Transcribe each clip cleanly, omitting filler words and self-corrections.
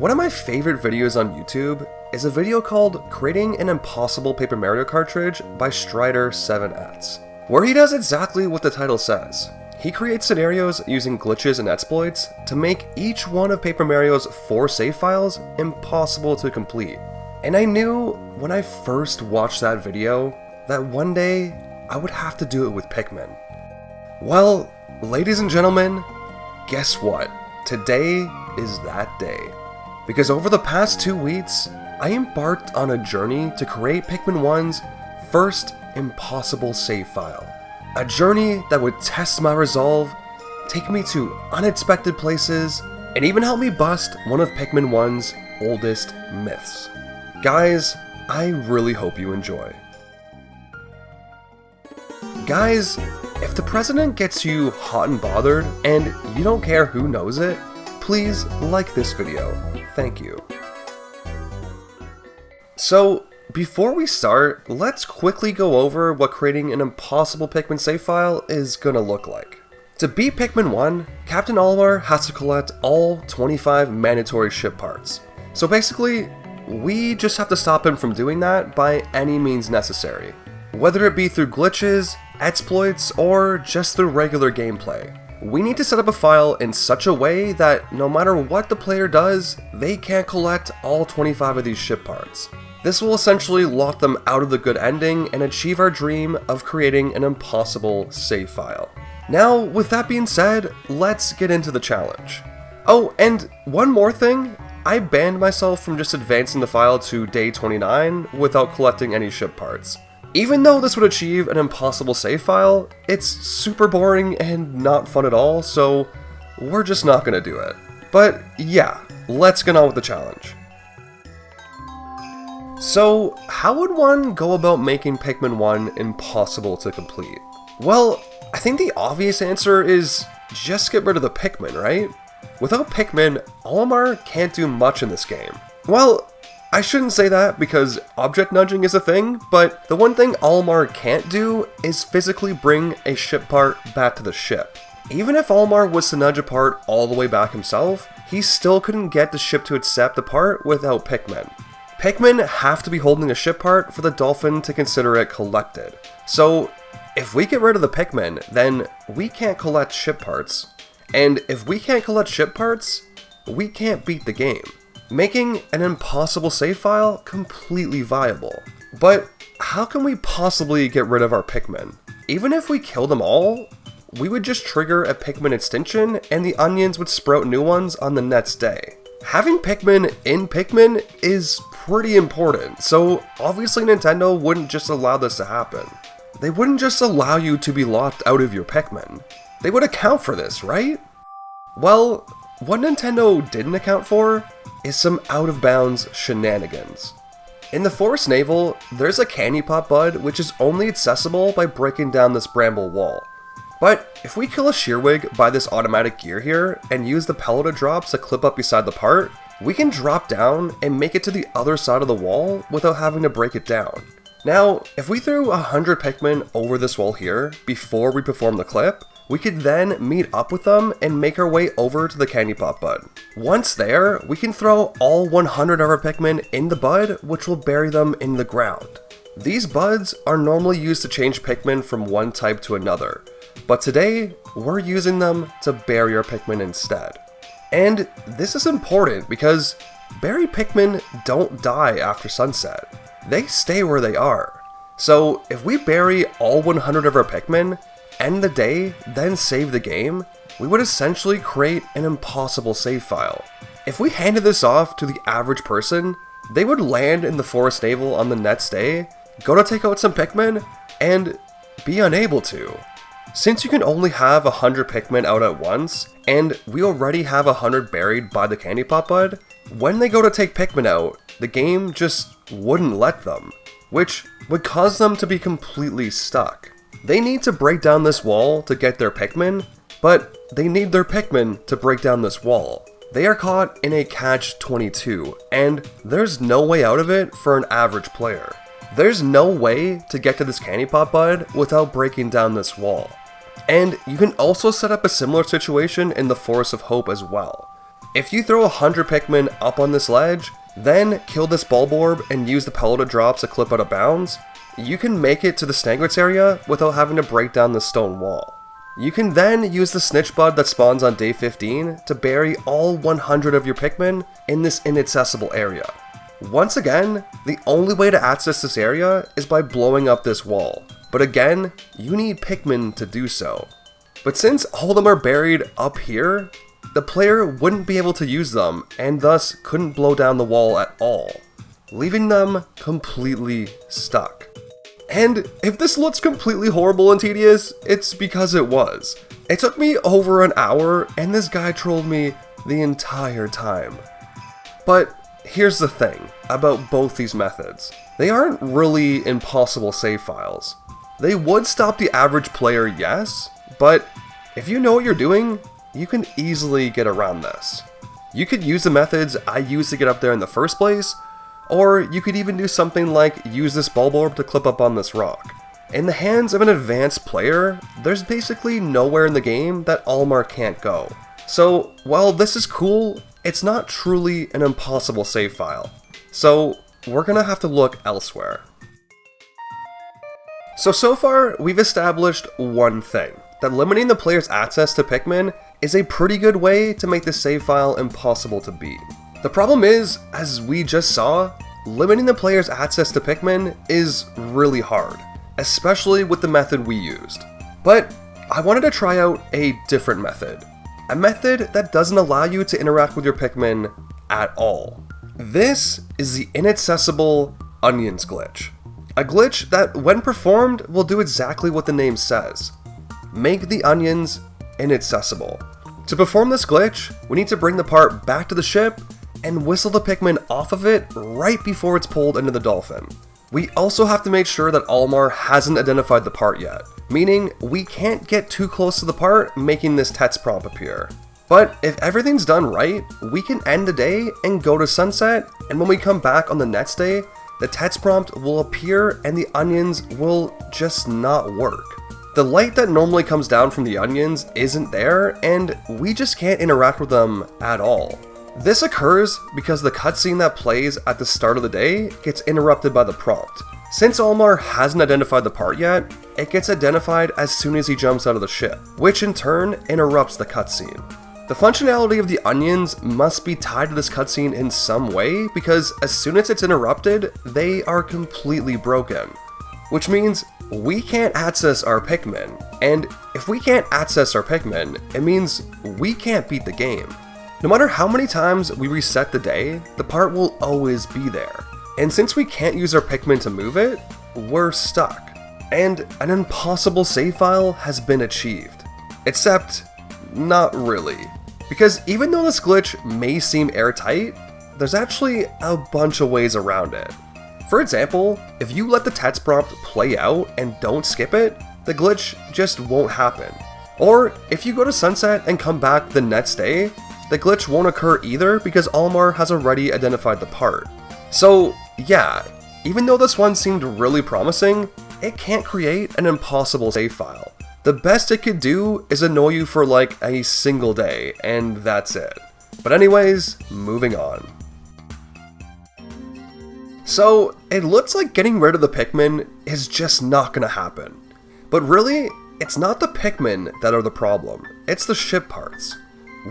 One of my favorite videos on YouTube is a video called Creating an Impossible Paper Mario Cartridge by Strider7ets, where he does exactly what the title says. He creates scenarios using glitches and exploits to make each one of Paper Mario's 4 save files impossible to complete. And I knew when I first watched that video that one day I would have to do it with Pikmin. Well, ladies and gentlemen, guess what? Today is that day. Because over the past 2 weeks, I embarked on a journey to create Pikmin 1's first impossible save file. A journey that would test my resolve, take me to unexpected places, and even help me bust one of Pikmin 1's oldest myths. Guys, I really hope you enjoy. Guys, if the president gets you hot and bothered and you don't care who knows it, please like this video. Thank you. So, before we start, let's quickly go over what creating an impossible Pikmin save file is gonna look like. To beat Pikmin 1, Captain Olimar has to collect all 25 mandatory ship parts. So basically, we just have to stop him from doing that by any means necessary. Whether it be through glitches, exploits, or just through regular gameplay. We need to set up a file in such a way that no matter what the player does, they can't collect all 25 of these ship parts. This will essentially lock them out of the good ending and achieve our dream of creating an impossible save file. Now, with that being said, let's get into the challenge. Oh, and one more thing, I banned myself from just advancing the file to day 29 without collecting any ship parts. Even though this would achieve an impossible save file, it's super boring and not fun at all, so we're just not gonna do it. But yeah, let's get on with the challenge. So, how would one go about making Pikmin 1 impossible to complete? Well, I think the obvious answer is just get rid of the Pikmin, right? Without Pikmin, Olimar can't do much in this game. Well, I shouldn't say that because object nudging is a thing, but the one thing Olimar can't do is physically bring a ship part back to the ship. Even if Olimar was to nudge a part all the way back himself, he still couldn't get the ship to accept the part without Pikmin. Pikmin have to be holding a ship part for the dolphin to consider it collected. So, if we get rid of the Pikmin, then we can't collect ship parts. And if we can't collect ship parts, we can't beat the game, making an impossible save file completely viable. But how can we possibly get rid of our Pikmin? Even if we kill them all, we would just trigger a Pikmin extinction and the onions would sprout new ones on the next day. Having Pikmin in Pikmin is pretty important, so obviously Nintendo wouldn't just allow this to happen. They wouldn't just allow you to be locked out of your Pikmin. They would account for this, right? Well, what Nintendo didn't account for is some out-of-bounds shenanigans. In the Forest Navel, there's a candy pop bud which is only accessible by breaking down this bramble wall. But if we kill a Shearwig by this automatic gear here and use the pelleted drops to clip up beside the part, we can drop down and make it to the other side of the wall without having to break it down. Now, if we threw 100 Pikmin over this wall here before we perform the clip, we could then meet up with them and make our way over to the candy pop bud. Once there, we can throw all 100 of our Pikmin in the bud, which will bury them in the ground. These buds are normally used to change Pikmin from one type to another, but today, we're using them to bury our Pikmin instead. And this is important because buried Pikmin don't die after sunset. They stay where they are. So if we bury all 100 of our Pikmin, end the day, then save the game, we would essentially create an impossible save file. If we handed this off to the average person, they would land in the Forest Navel on the next day, go to take out some Pikmin, and be unable to. Since you can only have 100 Pikmin out at once, and we already have 100 buried by the candy pop bud, when they go to take Pikmin out, the game just wouldn't let them, which would cause them to be completely stuck. They need to break down this wall to get their Pikmin, but they need their Pikmin to break down this wall. They are caught in a catch-22, and there's no way out of it for an average player. There's no way to get to this candy pop bud without breaking down this wall. And you can also set up a similar situation in the Forest of Hope as well. If you throw 100 Pikmin up on this ledge, then kill this Bulborb and use the Pellet drops to clip out of bounds, you can make it to the Snagrets area without having to break down the stone wall. You can then use the Snitch Bud that spawns on day 15 to bury all 100 of your Pikmin in this inaccessible area. Once again, the only way to access this area is by blowing up this wall, but again, you need Pikmin to do so. But since all of them are buried up here, the player wouldn't be able to use them and thus couldn't blow down the wall at all, leaving them completely stuck. And if this looks completely horrible and tedious, it's because it was. It took me over an hour and this guy trolled me the entire time. But here's the thing about both these methods. They aren't really impossible save files. They would stop the average player, yes, but if you know what you're doing, you can easily get around this. You could use the methods I used to get up there in the first place, or you could even do something like use this Bulborb to clip up on this rock. In the hands of an advanced player, there's basically nowhere in the game that Olimar can't go. So while this is cool, it's not truly an impossible save file. So we're gonna have to look elsewhere. So far, we've established one thing, that limiting the player's access to Pikmin is a pretty good way to make the save file impossible to beat. The problem is, as we just saw, limiting the player's access to Pikmin is really hard, especially with the method we used. But I wanted to try out a different method. A method that doesn't allow you to interact with your Pikmin at all. This is the inaccessible onions glitch. A glitch that, when performed, will do exactly what the name says. Make the onions inaccessible. To perform this glitch, we need to bring the part back to the ship and whistle the Pikmin off of it right before it's pulled into the dolphin. We also have to make sure that Olimar hasn't identified the part yet, meaning we can't get too close to the part making this text prompt appear. But if everything's done right, we can end the day and go to sunset, and when we come back on the next day, the text prompt will appear and the onions will just not work. The light that normally comes down from the onions isn't there, and we just can't interact with them at all. This occurs because the cutscene that plays at the start of the day gets interrupted by the prompt. Since Olimar hasn't identified the part yet, it gets identified as soon as he jumps out of the ship, which in turn interrupts the cutscene. The functionality of the onions must be tied to this cutscene in some way, because as soon as it's interrupted, they are completely broken. Which means we can't access our Pikmin, and if we can't access our Pikmin, it means we can't beat the game. No matter how many times we reset the day, the part will always be there. And since we can't use our Pikmin to move it, we're stuck. And an impossible save file has been achieved. Except, not really. Because even though this glitch may seem airtight, there's actually a bunch of ways around it. For example, if you let the text prompt play out and don't skip it, the glitch just won't happen. Or if you go to sunset and come back the next day, the glitch won't occur either because Olimar has already identified the part. So yeah, even though this one seemed really promising, it can't create an impossible save file. The best it could do is annoy you for like a single day, and that's it. But anyways, moving on. So it looks like getting rid of the Pikmin is just not gonna happen. But really, it's not the Pikmin that are the problem, it's the ship parts.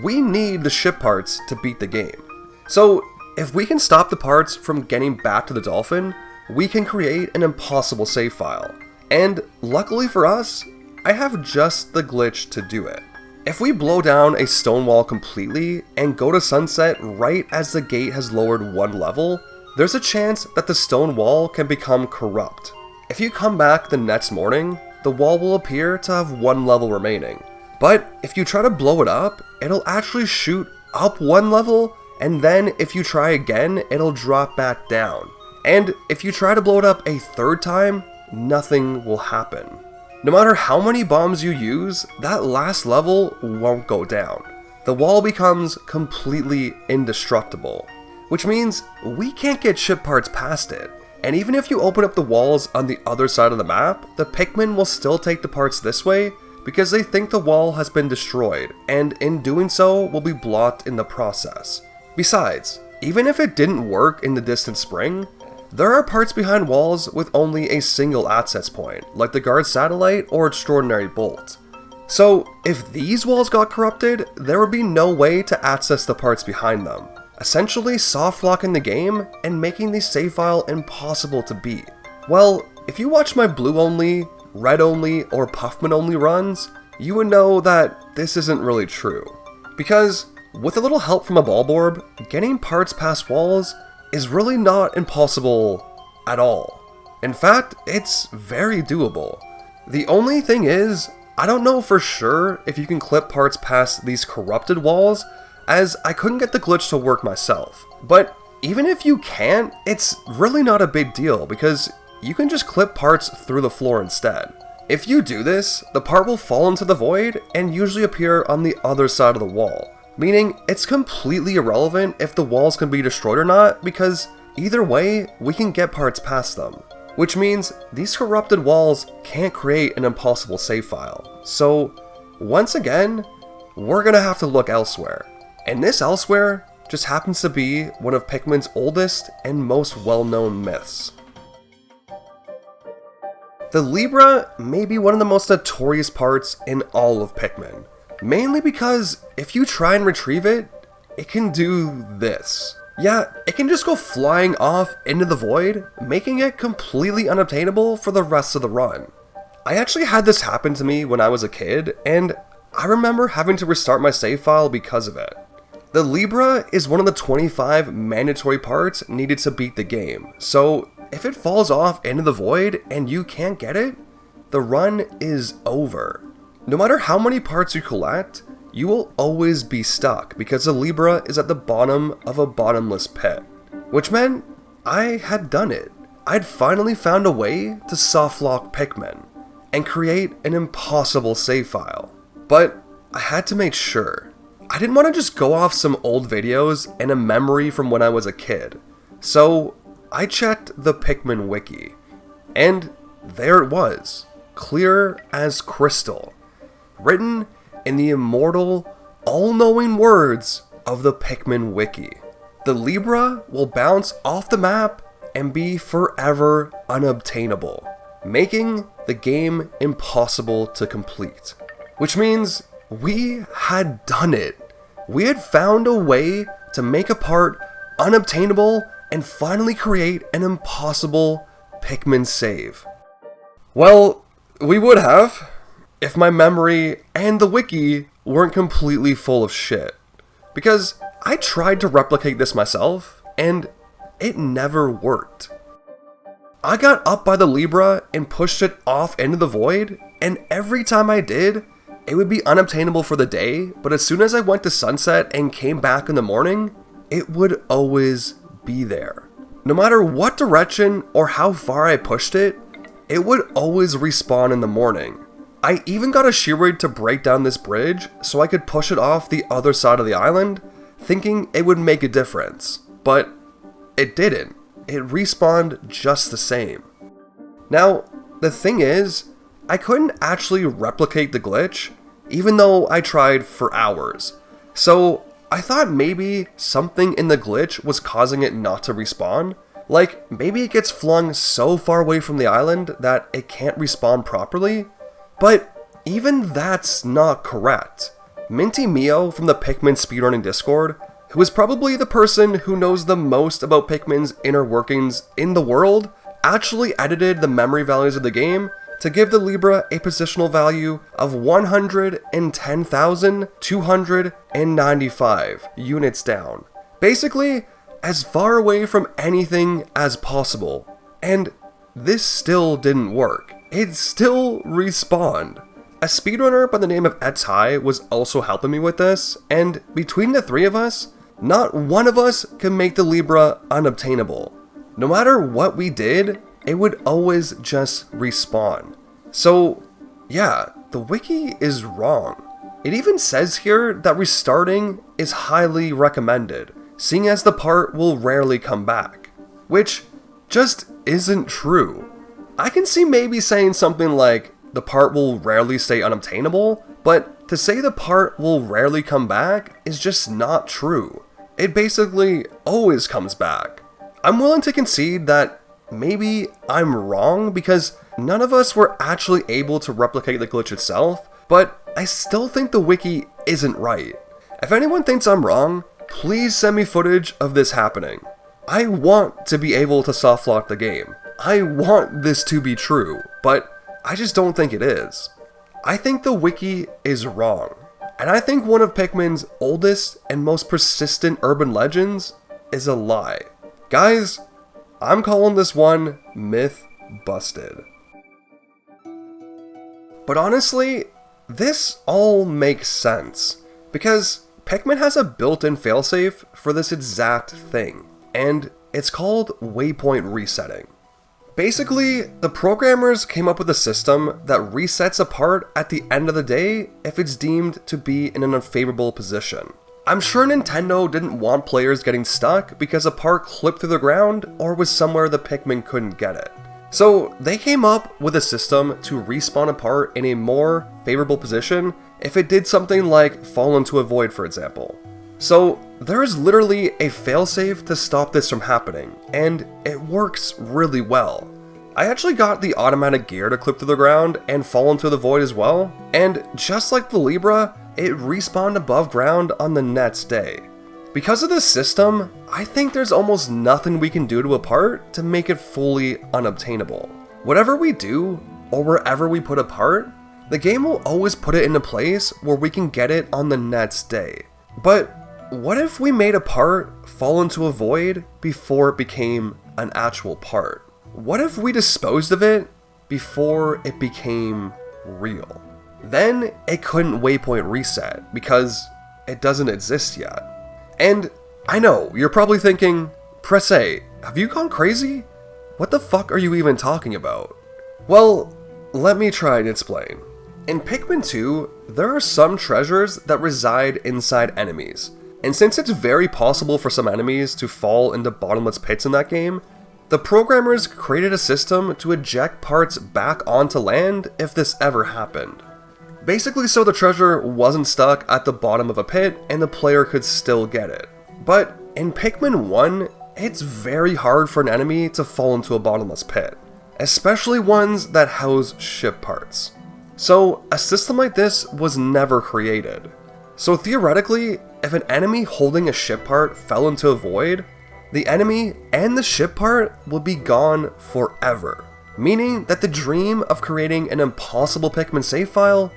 We need the ship parts to beat the game. So if we can stop the parts from getting back to the dolphin, we can create an impossible save file. And luckily for us, I have just the glitch to do it. If we blow down a stone wall completely and go to sunset right as the gate has lowered one level, there's a chance that the stone wall can become corrupt. If you come back the next morning, the wall will appear to have one level remaining. But if you try to blow it up, it'll actually shoot up one level, and then if you try again, it'll drop back down. And if you try to blow it up a third time, nothing will happen. No matter how many bombs you use, that last level won't go down. The wall becomes completely indestructible, which means we can't get ship parts past it. And even if you open up the walls on the other side of the map, the Pikmin will still take the parts this way because they think the wall has been destroyed, and in doing so will be blocked in the process. Besides, even if it didn't work in the distant spring, there are parts behind walls with only a single access point, like the guard satellite or extraordinary bolt. So if these walls got corrupted, there would be no way to access the parts behind them, essentially soft locking the game and making the save file impossible to beat. Well, if you watch my blue only, red only, or Puffman only runs, you would know that this isn't really true. Because with a little help from a Bulborb, getting parts past walls is really not impossible at all. In fact, it's very doable. The only thing is, I don't know for sure if you can clip parts past these corrupted walls, as I couldn't get the glitch to work myself. But even if you can't, it's really not a big deal because you can just clip parts through the floor instead. If you do this, the part will fall into the void and usually appear on the other side of the wall, meaning it's completely irrelevant if the walls can be destroyed or not, because either way, we can get parts past them. Which means these corrupted walls can't create an impossible save file. So once again, we're gonna have to look elsewhere. And this elsewhere just happens to be one of Pikmin's oldest and most well-known myths. The Libra may be one of the most notorious parts in all of Pikmin. Mainly because if you try and retrieve it, it can do this. Yeah, it can just go flying off into the void, making it completely unobtainable for the rest of the run. I actually had this happen to me when I was a kid, and I remember having to restart my save file because of it. The Libra is one of the 25 mandatory parts needed to beat the game, so if it falls off into the void and you can't get it, the run is over. No matter how many parts you collect, you will always be stuck because the Libra is at the bottom of a bottomless pit. Which meant I had done it. I'd finally found a way to softlock Pikmin and create an impossible save file. But I had to make sure. I didn't want to just go off some old videos and a memory from when I was a kid. So I checked the Pikmin wiki. And there it was, clear as crystal. Written in the immortal, all-knowing words of the Pikmin wiki. The Libra will bounce off the map and be forever unobtainable, making the game impossible to complete. Which means we had done it. We had found a way to make a part unobtainable and finally create an impossible Pikmin save. Well, we would have, if my memory and the wiki weren't completely full of shit. Because I tried to replicate this myself, and it never worked. I got up by the Libra and pushed it off into the void, and every time I did, it would be unobtainable for the day, but as soon as I went to sunset and came back in the morning, it would always be there. No matter what direction or how far I pushed it, it would always respawn in the morning. I even got a Shearoid to break down this bridge so I could push it off the other side of the island, thinking it would make a difference. But it didn't. It respawned just the same. Now, the thing is, I couldn't actually replicate the glitch, even though I tried for hours. So I thought maybe something in the glitch was causing it not to respawn. Like, maybe it gets flung so far away from the island that it can't respawn properly. But even that's not correct. Minty Mio from the Pikmin speedrunning Discord, who is probably the person who knows the most about Pikmin's inner workings in the world, actually edited the memory values of the game to give the Libra a positional value of 110,295 units down. Basically, as far away from anything as possible. And this still didn't work. It still respawned. A speedrunner by the name of Etai was also helping me with this, and between the three of us, not one of us could make the Libra unobtainable. No matter what we did, it would always just respawn. So, yeah, the wiki is wrong. It even says here that restarting is highly recommended, seeing as the part will rarely come back. Which just isn't true. I can see maybe saying something like, the part will rarely stay unobtainable, but to say the part will rarely come back is just not true. It basically always comes back. I'm willing to concede that maybe I'm wrong because none of us were actually able to replicate the glitch itself, but I still think the wiki isn't right. If anyone thinks I'm wrong, please send me footage of this happening. I want to be able to softlock the game. I want this to be true, but I just don't think it is. I think the wiki is wrong, and I think one of Pikmin's oldest and most persistent urban legends is a lie. Guys, I'm calling this one myth busted. But honestly, this all makes sense, because Pikmin has a built-in failsafe for this exact thing, and it's called waypoint resetting. Basically, the programmers came up with a system that resets a part at the end of the day if it's deemed to be in an unfavorable position. I'm sure Nintendo didn't want players getting stuck because a part clipped through the ground or was somewhere the Pikmin couldn't get it. So they came up with a system to respawn a part in a more favorable position if it did something like fall into a void, for example. So there is literally a failsafe to stop this from happening, and it works really well. I actually got the automatic gear to clip through the ground and fall into the void as well, and just like the Libra, it respawned above ground on the next day. Because of this system, I think there's almost nothing we can do to a part to make it fully unobtainable. Whatever we do, or wherever we put a part, the game will always put it in a place where we can get it on the next day. But what if we made a part fall into a void before it became an actual part? What if we disposed of it before it became real? Then it couldn't waypoint reset because it doesn't exist yet. And I know, you're probably thinking, Press A, have you gone crazy? What the fuck are you even talking about? Well, let me try and explain. In Pikmin 2, there are some treasures that reside inside enemies. And since it's very possible for some enemies to fall into bottomless pits in that game, the programmers created a system to eject parts back onto land if this ever happened. Basically so the treasure wasn't stuck at the bottom of a pit and the player could still get it. But in Pikmin 1, it's very hard for an enemy to fall into a bottomless pit, especially ones that house ship parts. So a system like this was never created. So theoretically, if an enemy holding a ship part fell into a void, the enemy and the ship part would be gone forever, meaning that the dream of creating an impossible Pikmin save file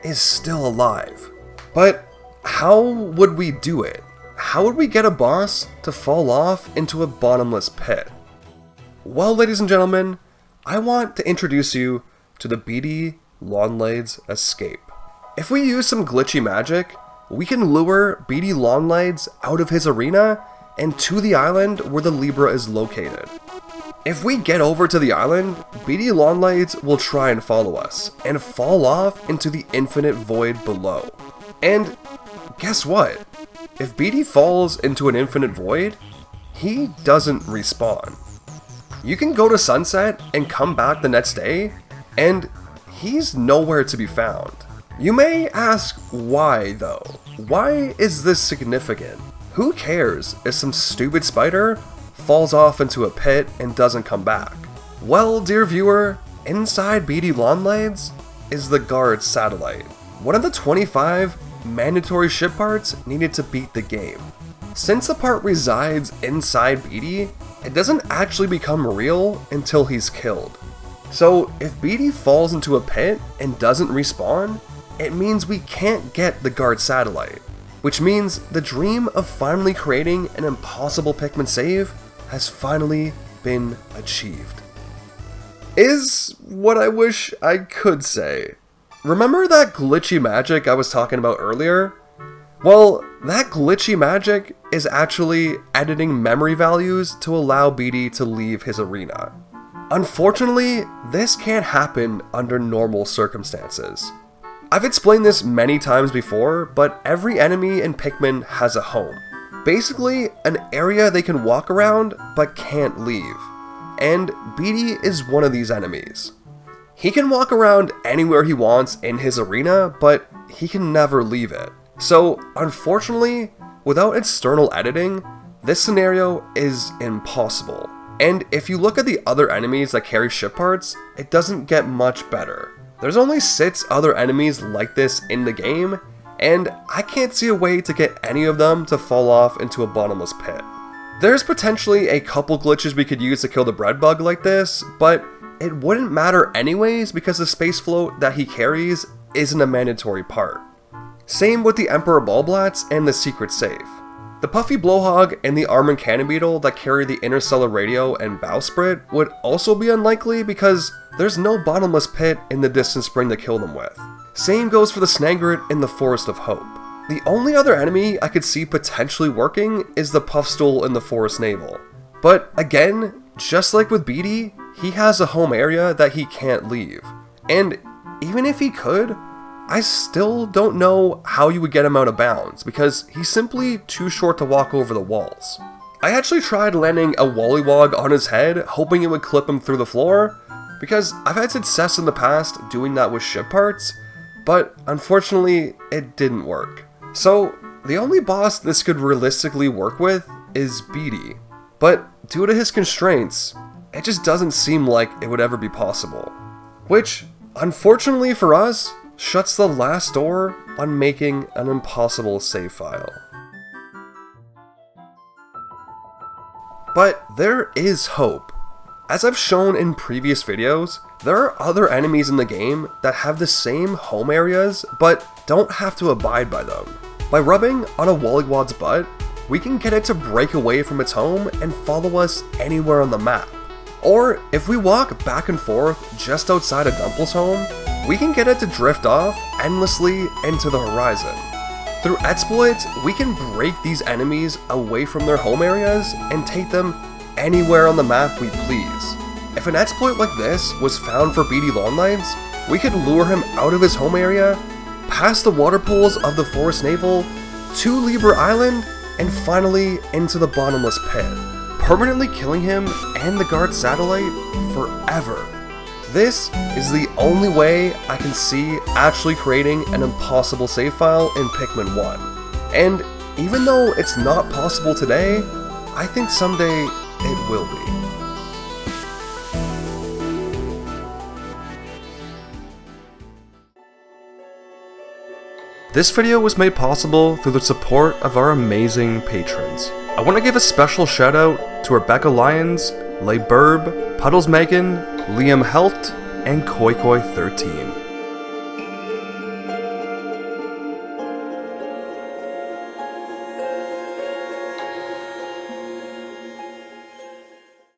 is still alive. But how would we do it? How would we get a boss to fall off into a bottomless pit? Well, ladies and gentlemen, I want to introduce you to the Beady Longlegs Escape. If we use some glitchy magic, we can lure Beady Longlegs out of his arena and to the island where the Libra is located. If we get over to the island, Beady Longlegs will try and follow us, and fall off into the infinite void below. And guess what? If Beady falls into an infinite void, he doesn't respawn. You can go to sunset and come back the next day, and he's nowhere to be found. You may ask why though? Why is this significant? Who cares if some stupid spider falls off into a pit and doesn't come back? Well, dear viewer, inside Beady Longlegs is the guard satellite, one of the 25 mandatory ship parts needed to beat the game. Since the part resides inside Beady, it doesn't actually become real until he's killed. So if Beady falls into a pit and doesn't respawn, it means we can't get the guard satellite, which means the dream of finally creating an impossible Pikmin save has finally been achieved. Is what I wish I could say. Remember that glitchy magic I was talking about earlier? Well, that glitchy magic is actually editing memory values to allow Beady to leave his arena. Unfortunately, this can't happen under normal circumstances. I've explained this many times before, but every enemy in Pikmin has a home. Basically, an area they can walk around but can't leave. And Beady is one of these enemies. He can walk around anywhere he wants in his arena, but he can never leave it. So, unfortunately, without external editing, this scenario is impossible. And if you look at the other enemies that carry ship parts, it doesn't get much better. There's only 6 other enemies like this in the game, and I can't see a way to get any of them to fall off into a bottomless pit. There's potentially a couple glitches we could use to kill the bread bug like this, but it wouldn't matter anyways because the space float that he carries isn't a mandatory part. Same with the Emperor Ballblats and the secret safe. The Puffy Blowhog and the Armored Cannon Beetle that carry the Interstellar Radio and Bowsprit would also be unlikely because there's no bottomless pit in the distant spring to kill them with. Same goes for the Snagrit in the Forest of Hope. The only other enemy I could see potentially working is the Puffstool in the Forest Navel. But again, just like with Beatty, he has a home area that he can't leave. And even if he could, I still don't know how you would get him out of bounds because he's simply too short to walk over the walls. I actually tried landing a Wollywog on his head, hoping it would clip him through the floor, because I've had success in the past doing that with ship parts, but unfortunately it didn't work. So the only boss this could realistically work with is Beatty, but due to his constraints, it just doesn't seem like it would ever be possible. Which, unfortunately for us, shuts the last door on making an impossible save file. But there is hope. As I've shown in previous videos, there are other enemies in the game that have the same home areas but don't have to abide by them. By rubbing on a Wollywog's butt, we can get it to break away from its home and follow us anywhere on the map. Or if we walk back and forth just outside of Dumple's home, we can get it to drift off endlessly into the horizon. Through exploits, we can break these enemies away from their home areas and take them anywhere on the map we please. If an exploit like this was found for Beatty Longlegs, we could lure him out of his home area, past the water pools of the Forest Navel, to Libra Island, and finally into the bottomless pit, permanently killing him and the guard satellite forever. This is the only way I can see actually creating an impossible save file in Pikmin 1. And even though it's not possible today, I think someday it will be. This video was made possible through the support of our amazing patrons. I want to give a special shout out to Rebecca Lyons, Leigh Burb, Puddles Megan, Liam Helt, and KoiKoi13.